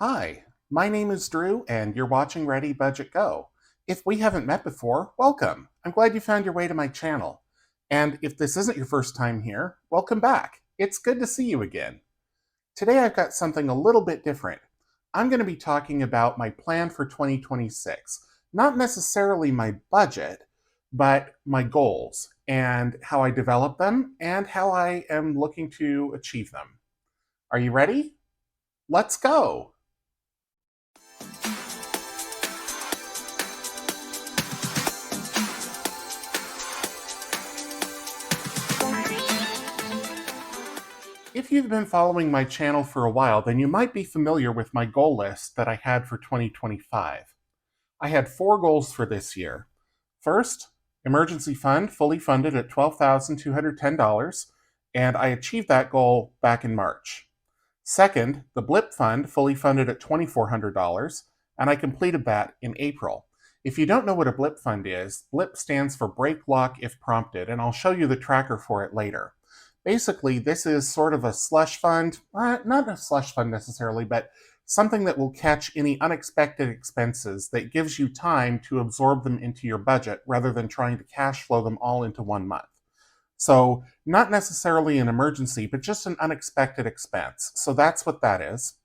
Hi, my name is Drew, and you're watching Ready Budget Go. If we haven't met before, welcome. I'm glad you found your way to my channel. And if this isn't your first time here, welcome back. It's good to see you again. Today I've got something a little bit different. I'm going to be talking about my plan for 2026. Not necessarily my budget, but my goals and how I develop them and how I am looking to achieve them. Are you ready? Let's go! If you've been following my channel for a while, then you might be familiar with my goal list that I had for 2025. I had 4 goals for this year. First, emergency fund fully funded at $12,210, and I achieved that goal back in March. Second, the blip fund fully funded at $2,400, and I completed that in April. If you don't know what a blip fund is, blip stands for break lock if prompted, and I'll show you the tracker for it later. Basically, this is sort of a slush fund, not a slush fund necessarily, but something that will catch any unexpected expenses that gives you time to absorb them into your budget rather than trying to cash flow them all into one month. So, not necessarily an emergency, but just an unexpected expense. So, that's what that is.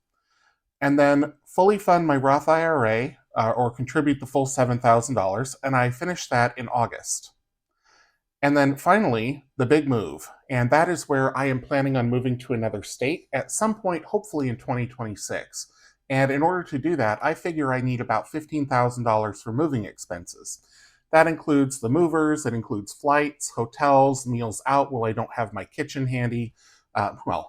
And then fully fund my Roth IRA or contribute the full $7,000, and I finished that in August. And then finally, the big move. And that is where I am planning on moving to another state at some point, hopefully in 2026. And in order to do that, I figure I need about $15,000 for moving expenses. That includes the movers, it includes flights, hotels, meals out while I don't have my kitchen handy.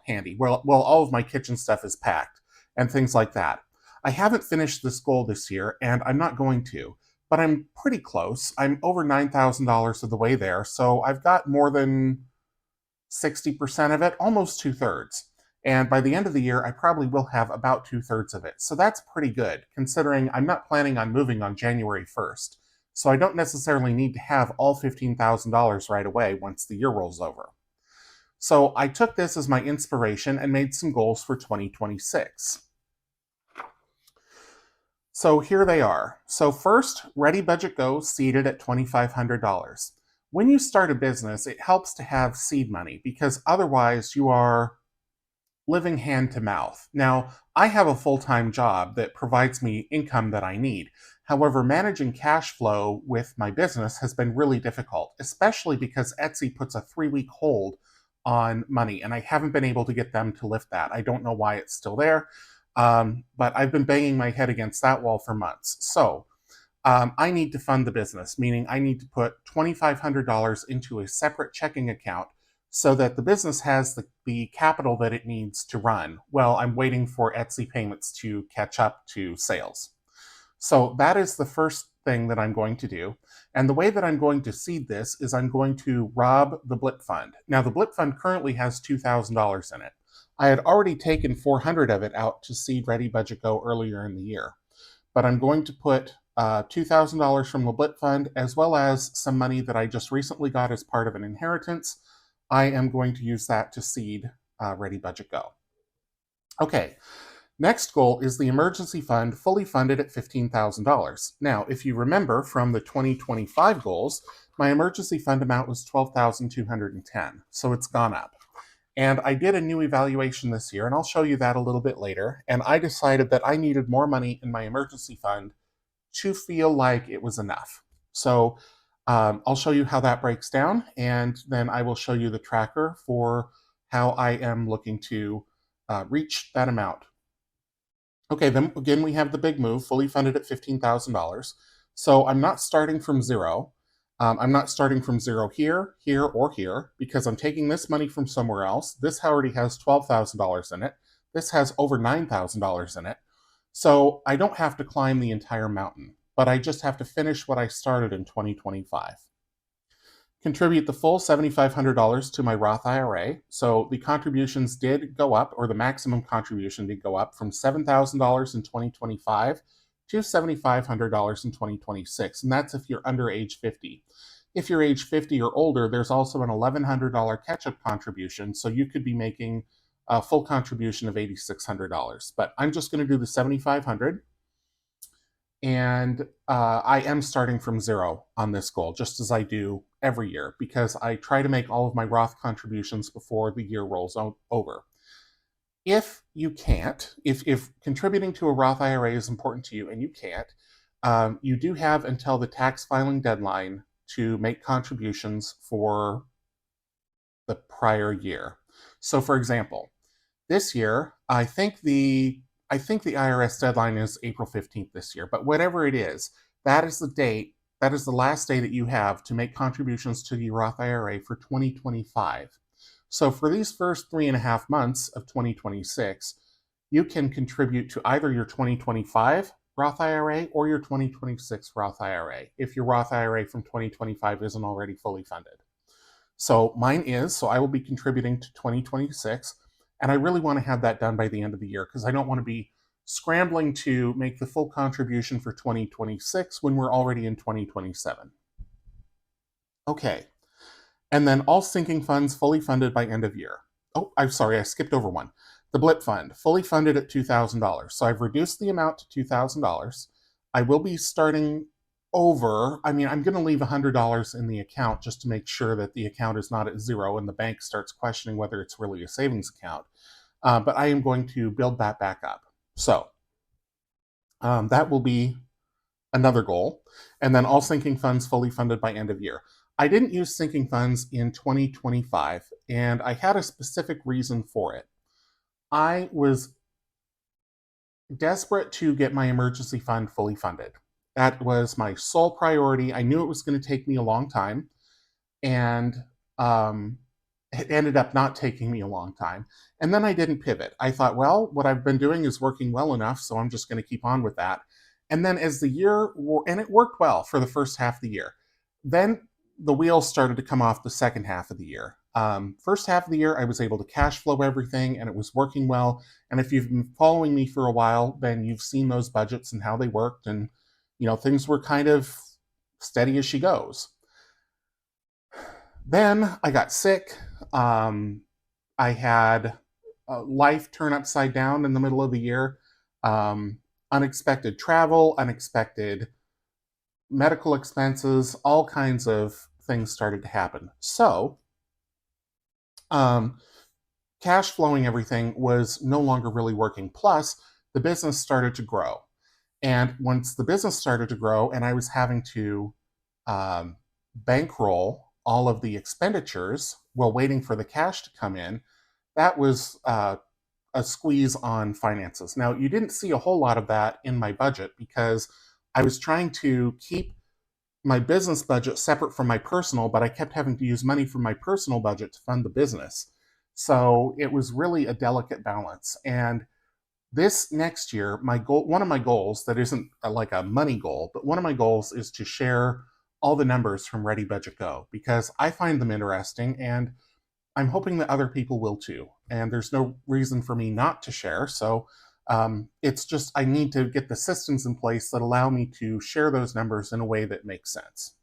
Handy. Well, all of my kitchen stuff is packed and things like that. I haven't finished this goal this year, and I'm not going to, but I'm pretty close. I'm over $9,000 of the way there, so I've got more than 60% of it, almost 2/3. And by the end of the year, I probably will have about 2/3 of it. So that's pretty good, considering I'm not planning on moving on January 1st. So I don't necessarily need to have all $15,000 right away once the year rolls over. So I took this as my inspiration and made some goals for 2026. So here they are. So first, ReadyBudgetGo seeded at $2,500. When you start a business, it helps to have seed money because otherwise you are living hand to mouth. Now, I have a full-time job that provides me income that I need. However, managing cash flow with my business has been really difficult, especially because Etsy puts a 3-week hold on money, and I haven't been able to get them to lift that. I don't know why it's still there, but I've been banging my head against that wall for months. So I need to fund the business, meaning I need to put $2,500 into a separate checking account so that the business has the capital that it needs to run. Well, I'm waiting for Etsy payments to catch up to sales. So that is the first thing that I'm going to do. And the way that I'm going to seed this is I'm going to rob the Blip Fund. Now, the Blip Fund currently has $2,000 in it. I had already taken 400 of it out to seed Ready Budget Go earlier in the year. But I'm going to put $2,000 from the Blip Fund, as well as some money that I just recently got as part of an inheritance. I am going to use that to seed Ready Budget Go. Okay, next goal is the emergency fund fully funded at $15,000. Now, if you remember from the 2025 goals, my emergency fund amount was $12,210, so it's gone up. And I did a new evaluation this year, and I'll show you that a little bit later, and I decided that I needed more money in my emergency fund to feel like it was enough. So I'll show you how that breaks down, and then I will show you the tracker for how I am looking to reach that amount. Okay, then again, we have the big move, fully funded at $15,000. So I'm not starting from zero. I'm not starting from zero here, here, or here, because I'm taking this money from somewhere else. This already has $12,000 in it. This has over $9,000 in it. So I don't have to climb the entire mountain, but I just have to finish what I started in 2025. Contribute the full $7,500 to my Roth IRA. So the contributions did go up, or the maximum contribution did go up from $7,000 in 2025 to $7,500 in 2026. And that's if you're under age 50. If you're age 50 or older, there's also an $1,100 catch-up contribution. So you could be making a full contribution of $8,600. But I'm just going to do the $7,500. And I am starting from zero on this goal, just as I do every year, because I try to make all of my Roth contributions before the year rolls over. If you can't, if contributing to a Roth IRA is important to you and you can't, you do have until the tax filing deadline to make contributions for the prior year. So, for example, this year, I think the IRS deadline is April 15th this year, but whatever it is, that is the date, that is the last day that you have to make contributions to the Roth IRA for 2025. So for these first 3.5 months of 2026, you can contribute to either your 2025 Roth IRA or your 2026 Roth IRA if your Roth IRA from 2025 isn't already fully funded. So mine is, so I will be contributing to 2026. And I really want to have that done by the end of the year because I don't want to be scrambling to make the full contribution for 2026 when we're already in 2027. Okay. And then all sinking funds fully funded by end of year. Oh, I'm sorry, I skipped over one. The BLIP fund, fully funded at $2,000. So I've reduced the amount to $2,000. I will be starting over. I mean, I'm going to leave $100 in the account just to make sure that the account is not at zero and the bank starts questioning whether it's really a savings account. But I am going to build that back up. So that will be another goal. And then all sinking funds fully funded by end of year. I didn't use sinking funds in 2025, and I had a specific reason for it. I was desperate to get my emergency fund fully funded. That was my sole priority. I knew it was going to take me a long time, and it ended up not taking me a long time. And then I didn't pivot. I thought, well, what I've been doing is working well enough, so I'm just going to keep on with that. And then as the year, and it worked well for the first half of the year, then the wheels started to come off the second half of the year. First half of the year, I was able to cash flow everything and it was working well. And if you've been following me for a while, then you've seen those budgets and how they worked. And, things were kind of steady as she goes. Then I got sick. I had life turn upside down in the middle of the year. Unexpected travel, unexpected medical expenses, all kinds of things started to happen. So, cash flowing everything was no longer really working. Plus, the business started to grow. And once the business started to grow and I was having to bankroll all of the expenditures while waiting for the cash to come in, that was a squeeze on finances. Now, you didn't see a whole lot of that in my budget because I was trying to keep my business budget separate from my personal, but I kept having to use money from my personal budget to fund the business. So it was really a delicate balance. And this next year, one of my goals that isn't like a money goal, but one of my goals is to share all the numbers from ReadyBudgetGo because I find them interesting and I'm hoping that other people will too. And there's no reason for me not to share. So it's just I need to get the systems in place that allow me to share those numbers in a way that makes sense.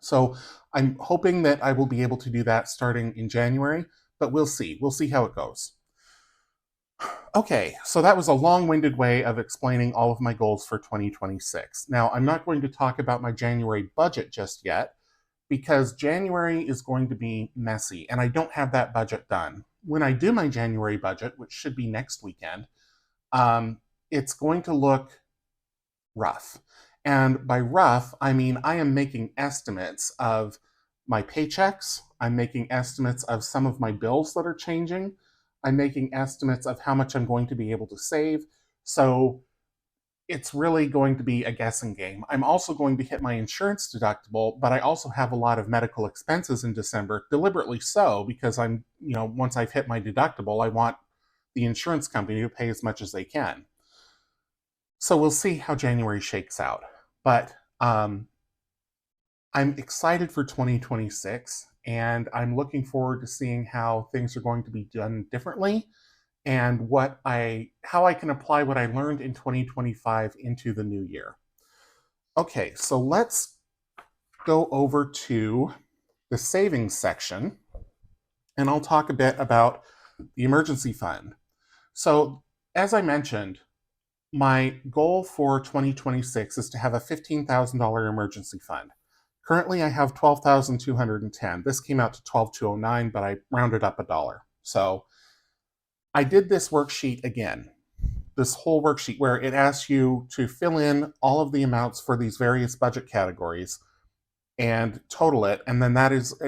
So I'm hoping that I will be able to do that starting in January, but we'll see. We'll see how it goes. Okay, so that was a long-winded way of explaining all of my goals for 2026. Now, I'm not going to talk about my January budget just yet because January is going to be messy and I don't have that budget done. When I do my January budget, which should be next weekend, it's going to look rough. And by rough, I mean I am making estimates of my paychecks. I'm making estimates of some of my bills that are changing. I'm making estimates of how much I'm going to be able to save. So it's really going to be a guessing game. I'm also going to hit my insurance deductible, but I also have a lot of medical expenses in December, deliberately so, because once I've hit my deductible, I want the insurance company to pay as much as they can. So we'll see how January shakes out. But I'm excited for 2026, and I'm looking forward to seeing how things are going to be done differently and how I can apply what I learned in 2025 into the new year. Okay, so let's go over to the savings section, and I'll talk a bit about the emergency fund. So, as I mentioned, my goal for 2026 is to have a $15,000 emergency fund. Currently, I have 12,210. This came out to 12,209, but I rounded up a dollar. So, I did this worksheet again, this whole worksheet where it asks you to fill in all of the amounts for these various budget categories and total it, and then that is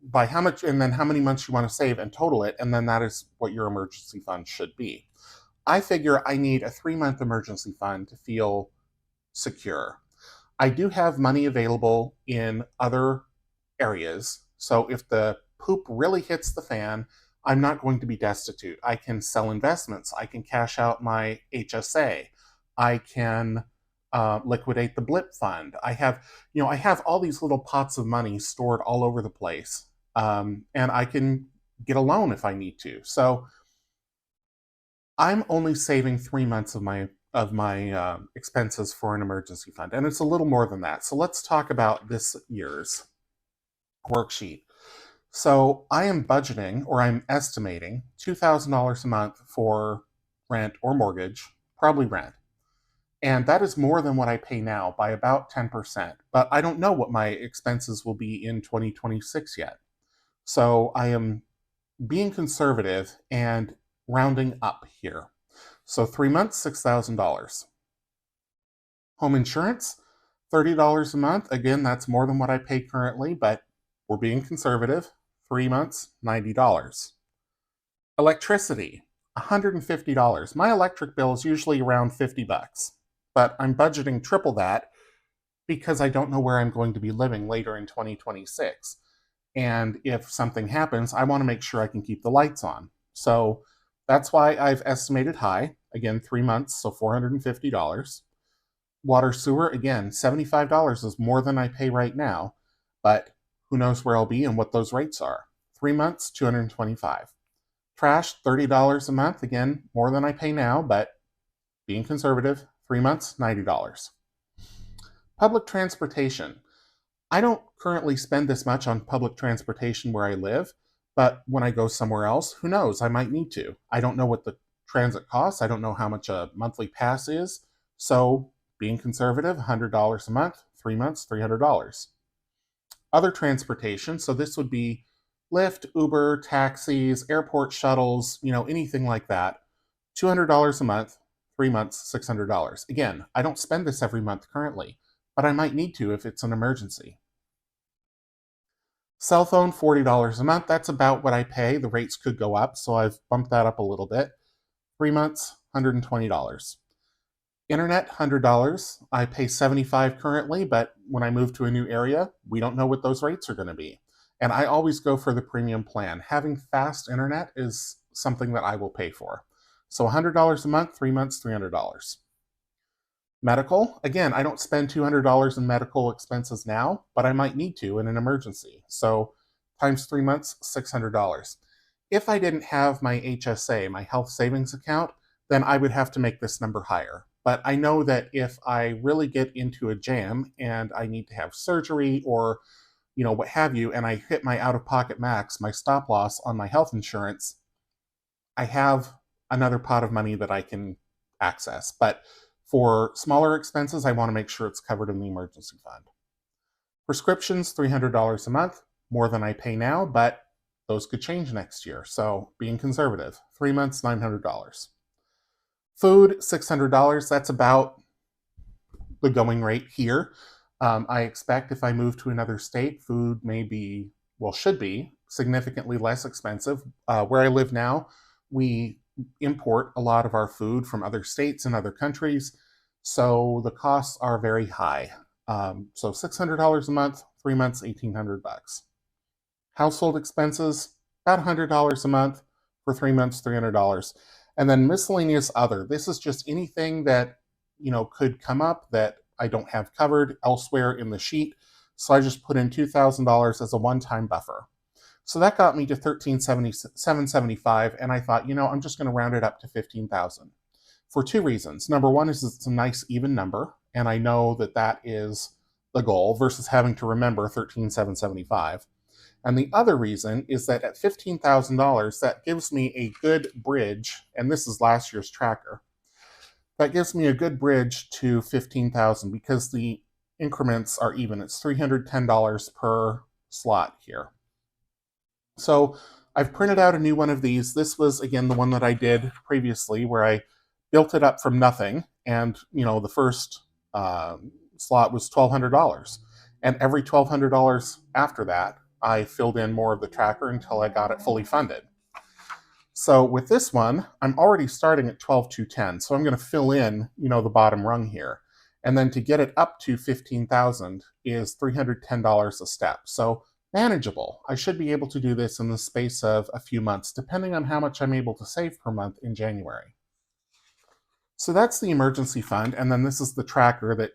by how much, and then how many months you want to save and total it, and then that is what your emergency fund should be. I figure I need a 3-month emergency fund to feel secure. I do have money available in other areas. So if the poop really hits the fan, I'm not going to be destitute. I can sell investments. I can cash out my HSA. I can liquidate the blip fund. I have all these little pots of money stored all over the place, and I can get a loan if I need to. So I'm only saving 3 months of my expenses for an emergency fund, and it's a little more than that. So let's talk about this year's worksheet. So I am budgeting, or I'm estimating, $2,000 a month for rent or mortgage, probably rent. And that is more than what I pay now by about 10%. But I don't know what my expenses will be in 2026 yet. So I am being conservative and rounding up here. So 3 months, $6,000. Home insurance, $30 a month. Again, that's more than what I pay currently, but we're being conservative. 3 months, $90. Electricity, $150. My electric bill is usually around $50, but I'm budgeting triple that because I don't know where I'm going to be living later in 2026. And if something happens, I want to make sure I can keep the lights on. So that's why I've estimated high. Again, 3 months, so $450. Water sewer, again, $75 is more than I pay right now, but who knows where I'll be and what those rates are. 3 months, $225. Trash, $30 a month, again, more than I pay now, but being conservative, 3 months, $90. Public transportation. I don't currently spend this much on public transportation where I live, but when I go somewhere else, who knows? I might need to. I don't know what the transit costs. I don't know how much a monthly pass is. So, being conservative, $100 a month, 3 months, $300. Other transportation, so this would be Lyft, Uber, taxis, airport shuttles, anything like that. $200 a month, 3 months, $600. Again, I don't spend this every month currently, but I might need to if it's an emergency. Cell phone, $40 a month. That's about what I pay. The rates could go up, so I've bumped that up a little bit. 3 months, $120. Internet, $100. I pay $75 currently, but when I move to a new area, we don't know what those rates are going to be. And I always go for the premium plan. Having fast internet is something that I will pay for. So $100 a month, 3 months, $300. Medical, again, I don't spend $200 in medical expenses now, but I might need to in an emergency. So times 3 months, $600. If I didn't have my HSA, my health savings account, then I would have to make this number higher. But I know that if I really get into a jam and I need to have surgery or what have you, and I hit my out-of-pocket max, my stop loss on my health insurance, I have another pot of money that I can access. But for smaller expenses, I want to make sure it's covered in the emergency fund. Prescriptions, $300 a month, more than I pay now, but those could change next year. So being conservative, 3 months, $900. Food, $600. That's about the going rate here. I expect if I move to another state, food should be significantly less expensive. Where I live now, we import a lot of our food from other states and other countries, so the costs are very high. So $600 a month, 3 months, $1,800. Household expenses, about $100 a month for 3 months, $300. And then miscellaneous other. This is just anything that could come up that I don't have covered elsewhere in the sheet. So I just put in $2,000 as a one-time buffer. So that got me to $13,775, and I thought, I'm just going to round it up to $15,000 for two reasons. Number one is it's a nice even number, and I know that is the goal versus having to remember $13,775. And the other reason is that at $15,000, that gives me a good bridge, and this is last year's tracker. That gives me a good bridge to 15,000 because the increments are even. It's $310 per slot here. So I've printed out a new one of these. This was, again, the one that I did previously where I built it up from nothing. And, the first slot was $1,200. And every $1,200 after that, I filled in more of the tracker until I got it fully funded. So with this one, I'm already starting at 12,210. So I'm going to fill in, the bottom rung here. And then to get it up to 15,000 is $310 a step. So manageable. I should be able to do this in the space of a few months, depending on how much I'm able to save per month in January. So that's the emergency fund. And then this is the tracker that,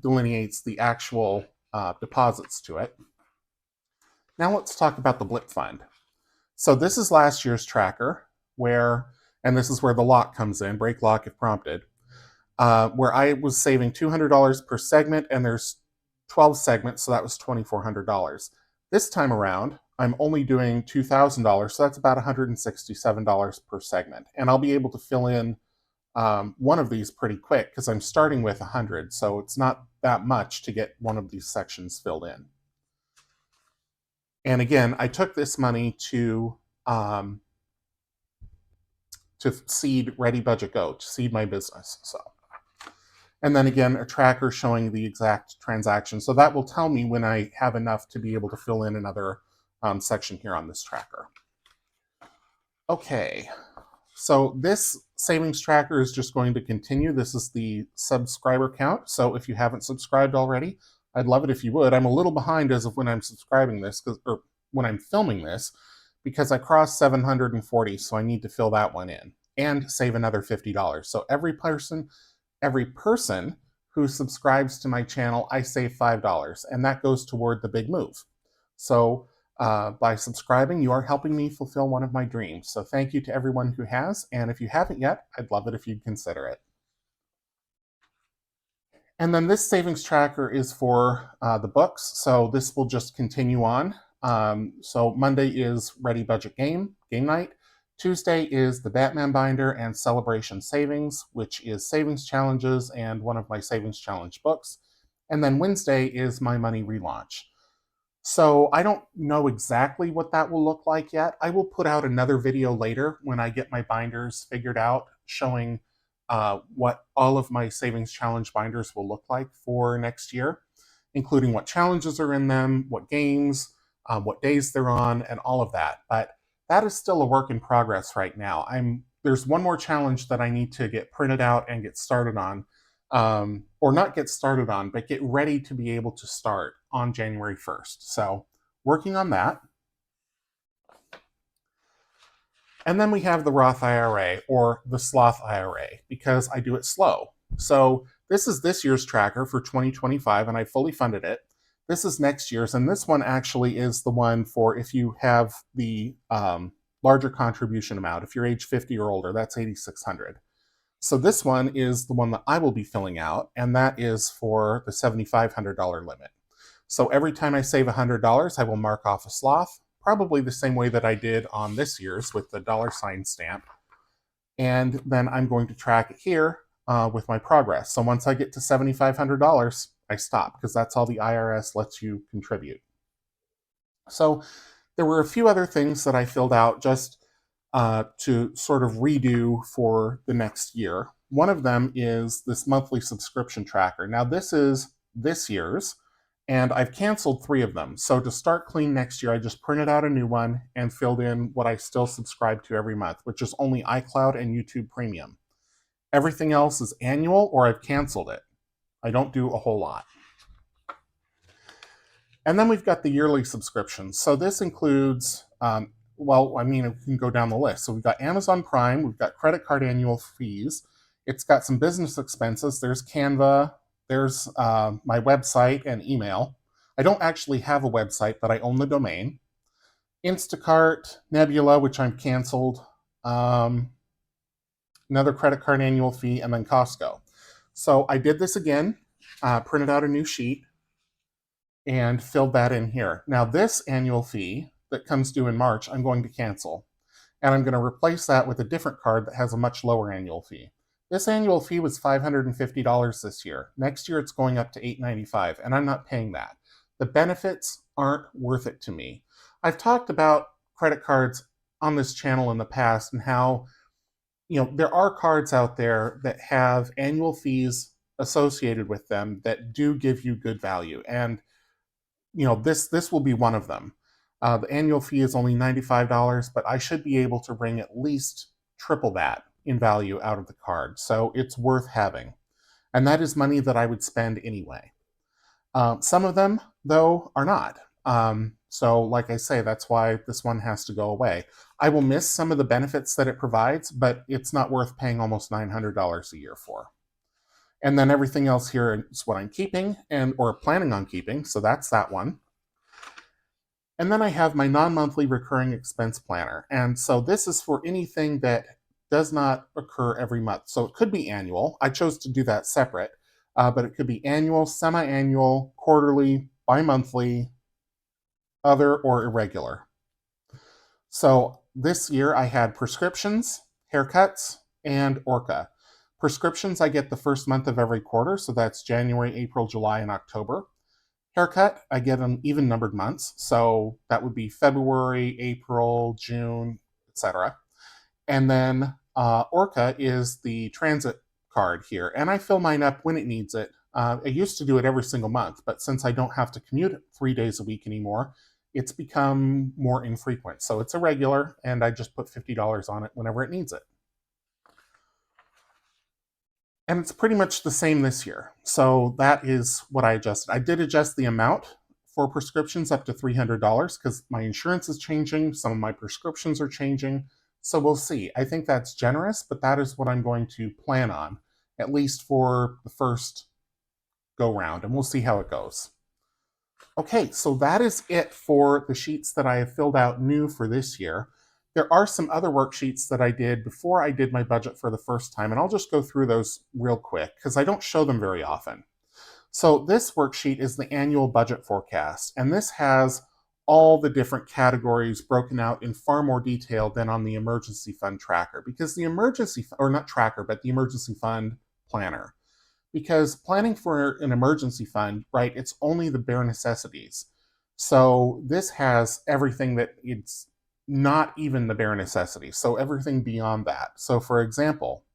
delineates the actual deposits to it. Now let's talk about the blip fund. So this is last year's tracker and this is where the lock comes in, break lock if prompted, where I was saving $200 per segment, and there's 12 segments, so that was $2,400. This time around, I'm only doing $2,000, so that's about $167 per segment. And I'll be able to fill in one of these pretty quick because I'm starting with 100, so it's not that much to get one of these sections filled in. And again, I took this money to seed ReadyBudgetGo, to seed my business. And then again, a tracker showing the exact transaction. So that will tell me when I have enough to be able to fill in another section here on this tracker. Okay, so this savings tracker is just going to continue. This is the subscriber count. So if you haven't subscribed already, I'd love it if you would. I'm a little behind as of when I'm subscribing this, or when I'm filming this, because I crossed 740, so I need to fill that one in and save another $50. So every person who subscribes to my channel, I save $5, and that goes toward the big move. So by subscribing, you are helping me fulfill one of my dreams. So thank you to everyone who has, and if you haven't yet, I'd love it if you'd consider it. And then this savings tracker is for the books, so this will just continue on. So Monday is Ready Budget game night. Tuesday is the Batman binder and Celebration Savings, which is savings challenges and one of my savings challenge books. And then Wednesday is my money relaunch. So I don't know exactly what that will look like yet. I will put out another video later when I get my binders figured out, showing what all of my savings challenge binders will look like for next year, including what challenges are in them, what games, what days they're on, and all of that. But that is still a work in progress right now. There's one more challenge that I need to get printed out and get started on, or not get started on, but get ready to be able to start on January 1st. So working on that. And then we have the Roth IRA, or the Sloth IRA, because I do it slow. So this is this year's tracker for 2025, and I fully funded it. This is next year's, and this one actually is the one for if you have the larger contribution amount. If you're age 50 or older, that's $8,600. So this one is the one that I will be filling out, and that is for the $7,500 limit. So every time I save $100, I will mark off a sloth, probably the same way that I did on this year's with the $ stamp. And then I'm going to track it here with my progress. So once I get to $7,500, I stop, because that's all the IRS lets you contribute. So there were a few other things that I filled out just to sort of redo for the next year. One of them is this monthly subscription tracker. Now this is this year's, and I've canceled 3 of them. So to start clean next year, I just printed out a new one and filled in what I still subscribe to every month, which is only iCloud and YouTube Premium. Everything else is annual, or I've canceled it. I don't do a whole lot. And then we've got the yearly subscriptions. So this includes, we can go down the list. So we've got Amazon Prime, we've got credit card annual fees. It's got some business expenses. There's Canva, there's my website and email. I don't actually have a website, but I own the domain. Instacart, Nebula, which I've canceled, another credit card annual fee, and then Costco. So I did this again, printed out a new sheet, and filled that in here. Now this annual fee that comes due in March, I'm going to cancel. And I'm going to replace that with a different card that has a much lower annual fee. This annual fee was $550 this year. Next year it's going up to $895, and I'm not paying that. The benefits aren't worth it to me. I've talked about credit cards on this channel in the past and how, there are cards out there that have annual fees associated with them that do give you good value. And this will be one of them. The annual fee is only $95, but I should be able to wring at least triple that in value out of the card. So it's worth having. And that is money that I would spend anyway. Some of them, though, are not. So like I say, that's why this one has to go away. I will miss some of the benefits that it provides, but it's not worth paying almost $900 a year for. And then everything else here is what I'm keeping or planning on keeping. So that's that one. And then I have my non-monthly recurring expense planner. And so this is for anything that does not occur every month. So it could be annual. I chose to do that separate, but it could be annual, semi-annual, quarterly, bi-monthly, other, or irregular. So this year I had prescriptions, haircuts, and Orca. Prescriptions I get the first month of every quarter, so that's January, April, July, and October. Haircut, I get in even numbered months, so that would be February, April, June, etc. And then Orca is the transit card here, and I fill mine up when it needs it. I used to do it every single month, but since I don't have to commute 3 days a week anymore, it's become more infrequent. So it's a regular, and I just put $50 on it whenever it needs it. And it's pretty much the same this year. So that is what I adjusted. I did adjust the amount for prescriptions up to $300 because my insurance is changing. Some of my prescriptions are changing. So we'll see. I think that's generous, but that is what I'm going to plan on, at least for the first go round, and we'll see how it goes. Okay, so that is it for the sheets that I have filled out new for this year. There are some other worksheets that I did before I did my budget for the first time, and I'll just go through those real quick because I don't show them very often. So this worksheet is the annual budget forecast, and this has all the different categories broken out in far more detail than on the emergency fund tracker, because the emergency, or not tracker, but the emergency fund planner. Because planning for an emergency fund, right, it's only the bare necessities. So this has everything that it's not even the bare necessities. So everything beyond that. So for example,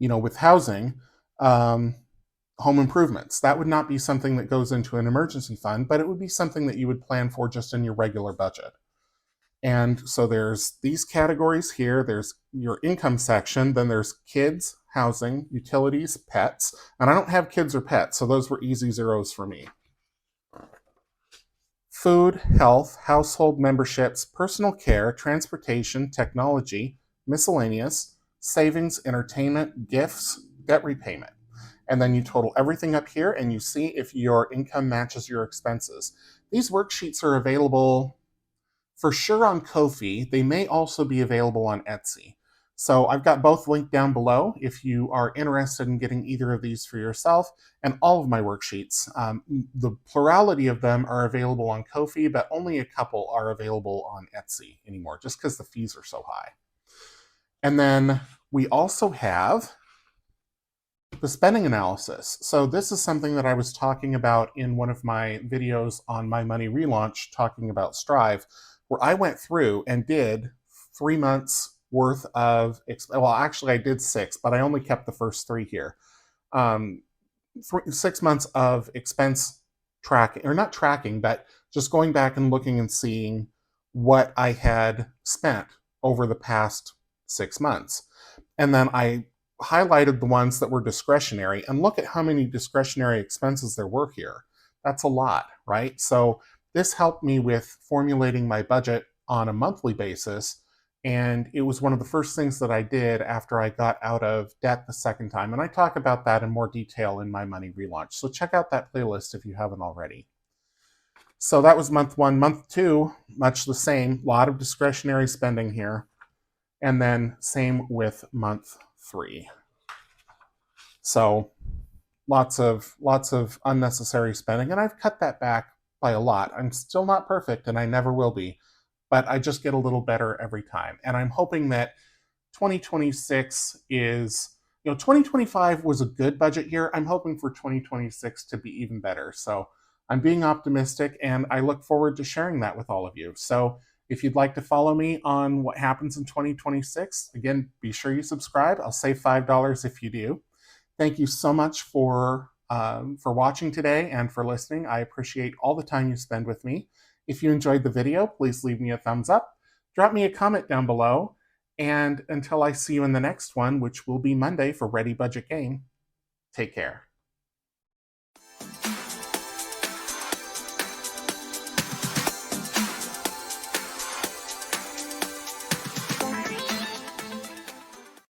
with housing, home improvements, that would not be something that goes into an emergency fund, but it would be something that you would plan for just in your regular budget. And so there's these categories here. There's your income section. Then there's kids, housing, utilities, pets. And I don't have kids or pets, so those were easy zeros for me. Food, health, household memberships, personal care, transportation, technology, miscellaneous, savings, entertainment, gifts, debt repayment. And then you total everything up here and you see if your income matches your expenses. These worksheets are available for sure on Ko-fi. They may also be available on Etsy. So I've got both linked down below if you are interested in getting either of these for yourself, and all of my worksheets. The plurality of them are available on Ko-fi, but only a couple are available on Etsy anymore, just because the fees are so high. And then we also have the spending analysis. So this is something that I was talking about in one of my videos on my money relaunch, talking about Strive, where I went through and did 3 months worth of, well, actually I did 6, but I only kept the first 3 here. 6 months of expense tracking, or not tracking, but just going back and looking and seeing what I had spent over the past 6 months. And then I highlighted the ones that were discretionary, and look at how many discretionary expenses there were here. That's a lot, right? So this helped me with formulating my budget on a monthly basis, and it was one of the first things that I did after I got out of debt the second time. And I talk about that in more detail in my money relaunch. So check out that playlist if you haven't already. So that was month 1. Month 2, much the same, a lot of discretionary spending here. And then same with month 3. So lots of unnecessary spending, and I've cut that back by a lot. I'm still not perfect, and I never will be, but I just get a little better every time. And I'm hoping that 2026 is, 2025 was a good budget year. I'm hoping for 2026 to be even better. So I'm being optimistic, and I look forward to sharing that with all of you. So if you'd like to follow me on what happens in 2026, again, be sure you subscribe. I'll save $5 if you do. Thank you so much for watching today and for listening. I appreciate all the time you spend with me. If you enjoyed the video, please leave me a thumbs up. Drop me a comment down below. And until I see you in the next one, which will be Monday for Ready Budget Game, take care.